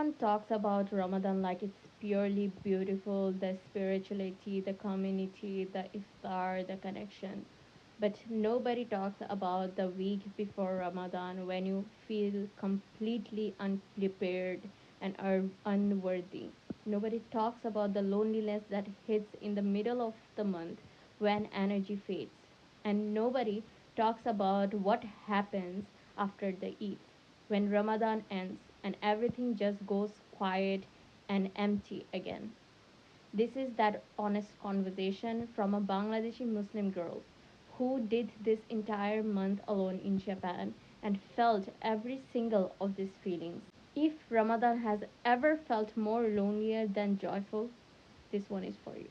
Everyone talks about Ramadan like it's purely beautiful, the spirituality, the community, the iftar, the connection. But nobody talks about the week before Ramadan when you feel completely unprepared and are unworthy. Nobody talks about the loneliness that hits in the middle of the month when energy fades. And nobody talks about what happens after the Eid, when Ramadan ends and everything just goes quiet and empty again. This is that honest conversation from a Bangladeshi Muslim girl who did this entire month alone in Japan and felt every single of these feelings. If Ramadan has ever felt more lonelier than joyful, this one is for you.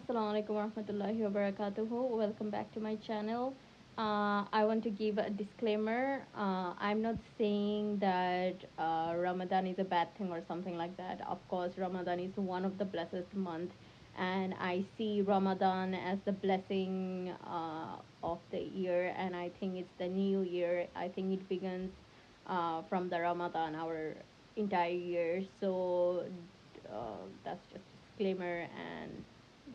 Assalamu alaikum warahmatullahi wabarakatuh. Welcome back to my channel. I want to give a disclaimer. I'm not saying that Ramadan is a bad thing or something like that. Of course, Ramadan is one of the blessed month, and I see Ramadan as the blessing of the year, and I think it's the new year. I think it begins from the Ramadan, our entire year. So that's just disclaimer, and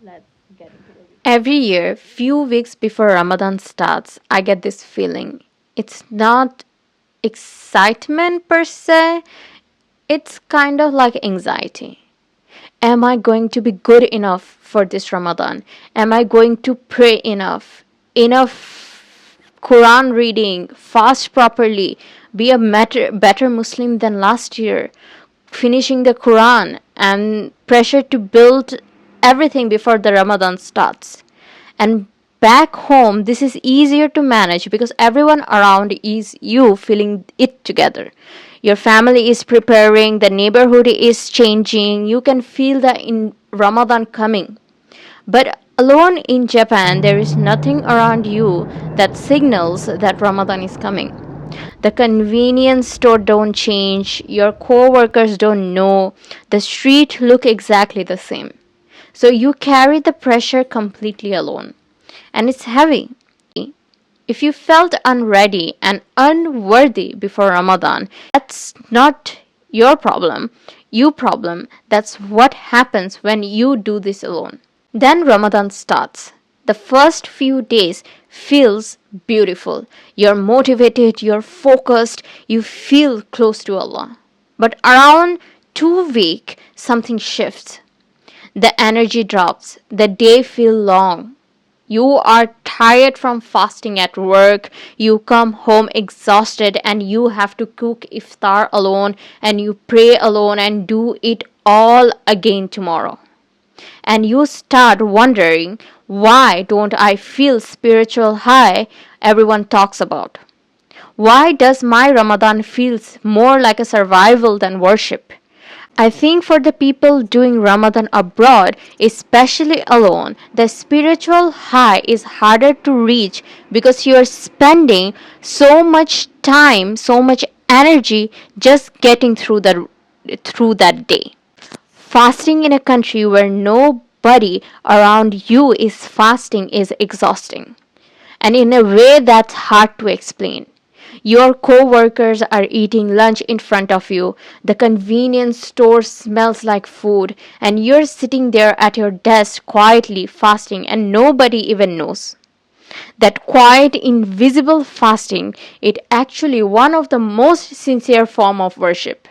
let's get into the video. Every year, few weeks before Ramadan starts, I get this feeling. It's not excitement per se, it's kind of like anxiety. Am I going to be good enough for this Ramadan? Am I going to pray enough? Enough Quran reading, fast properly, be a better Muslim than last year, finishing the Quran, and pressure to build everything before the Ramadan starts. And back home, this is easier to manage because everyone around is you feeling it together. Your family is preparing, the neighborhood is changing, you can feel the in Ramadan coming. But alone in Japan, there is nothing around you that signals that Ramadan is coming. The convenience store don't change, your co-workers don't know, the street look exactly the same. So you carry the pressure completely alone. And it's heavy. If you felt unready and unworthy before Ramadan, that's not your problem. You problem. That's what happens when you do this alone. Then Ramadan starts. The first few days feels beautiful. You're motivated, you're focused, you feel close to Allah. But around 2 weeks, something shifts. The energy drops. The day feels long. You are tired from fasting at work. You come home exhausted and you have to cook iftar alone and you pray alone and do it all again tomorrow. And you start wondering, why don't I feel spiritual high everyone talks about? Why does my Ramadan feels more like a survival than worship? I think for the people doing Ramadan abroad, especially alone, the spiritual high is harder to reach because you're spending so much time, so much energy just getting through that day. Fasting in a country where nobody around you is fasting is exhausting. And in a way that's hard to explain. Your co-workers are eating lunch in front of you. The convenience store smells like food and you're sitting there at your desk quietly fasting and nobody even knows. That quiet invisible fasting is actually one of the most sincere form of worship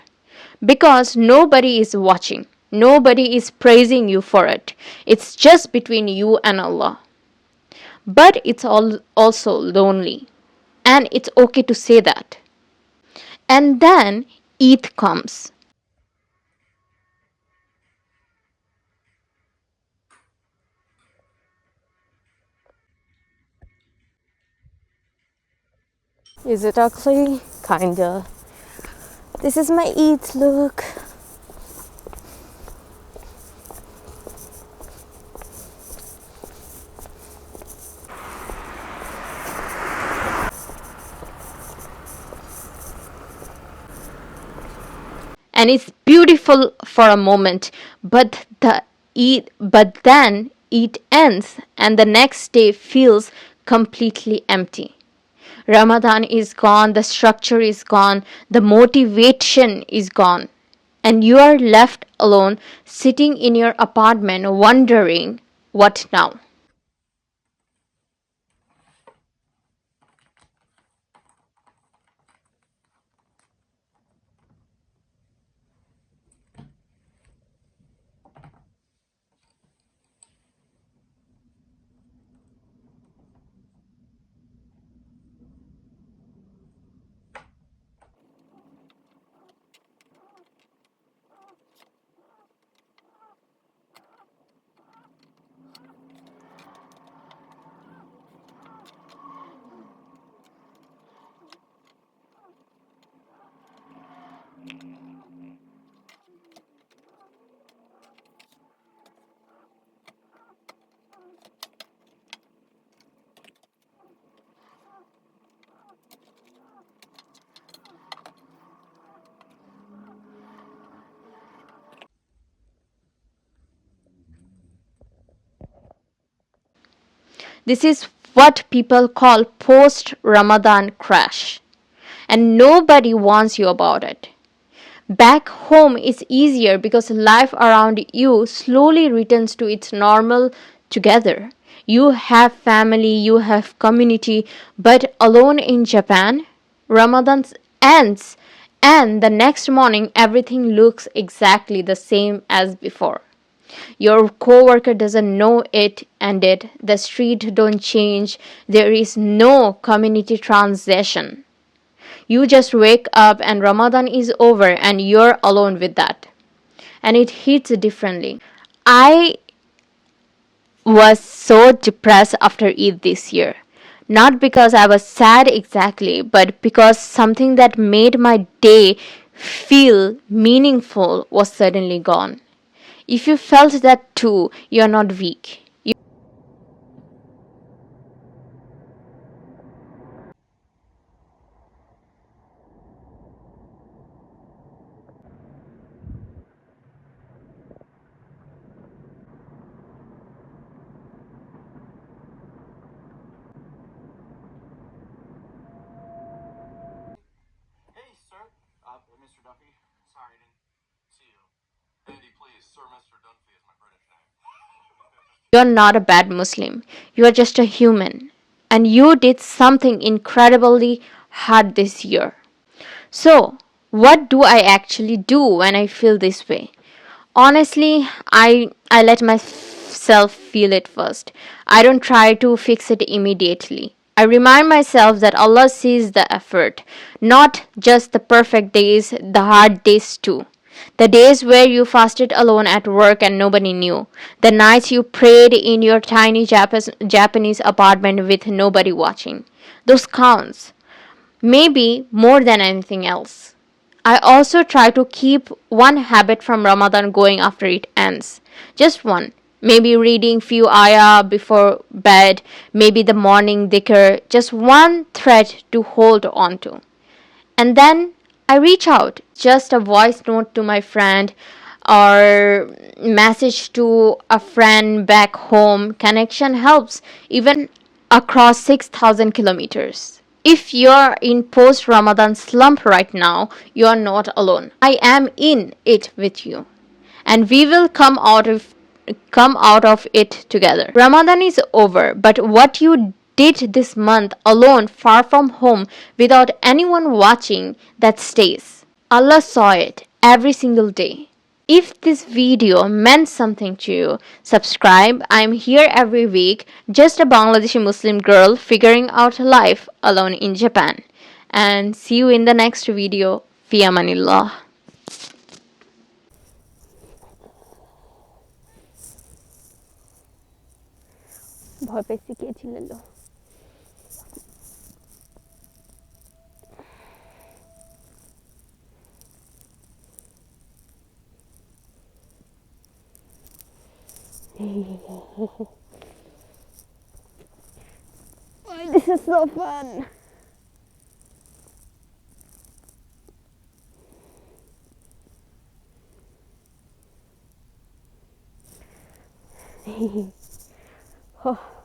because nobody is watching. Nobody is praising you for it. It's just between you and Allah. But it's also lonely. And it's okay to say that. And then Eid comes. Is it ugly? Kinda. This is my Eid look. And it's beautiful for a moment, but then it ends and the next day feels completely empty. Ramadan is gone, the structure is gone, the motivation is gone. and you are left alone sitting in your apartment wondering what now. This is what people call post Ramadan crash, and nobody warns you about it. Back home is easier because life around you slowly returns to its normal together. You have family, you have community, but alone in Japan, Ramadan ends and the next morning everything looks exactly the same as before. Your coworker doesn't know it ended, the street don't change, there is no community transition. You just wake up and Ramadan is over and you're alone with that. And it hits differently. I was so depressed after Eid this year. Not because I was sad exactly, but because something that made my day feel meaningful was suddenly gone. If you felt that too, you're not weak. You're not a bad Muslim. You're just a human. And you did something incredibly hard this year. So, what do I actually do when I feel this way? Honestly, I let myself feel it first. I don't try to fix it immediately. I remind myself that Allah sees the effort, not just the perfect days, the hard days too. The days where you fasted alone at work and nobody knew. The nights you prayed in your tiny Japanese apartment with nobody watching. Those counts. Maybe more than anything else. I also try to keep one habit from Ramadan going after it ends. Just one. Maybe reading few ayah before bed, maybe the morning dhikr, just one thread to hold on to. And then I reach out, just a voice note to my friend or message to a friend back home. Connection helps even across 6,000 kilometers. If you're in post Ramadan slump right now, you're not alone. I am in it with you. And we will come out of it together. Ramadan is over, but what you did this month alone, far from home, without anyone watching, that stays. Allah saw it every single day. If this video meant something to you, subscribe. I'm here every week, just a Bangladeshi Muslim girl figuring out life alone in Japan. And see you in the next video. Fi amanillah. ভয় পেয়েছি কে ছিল This is so fun. Oh.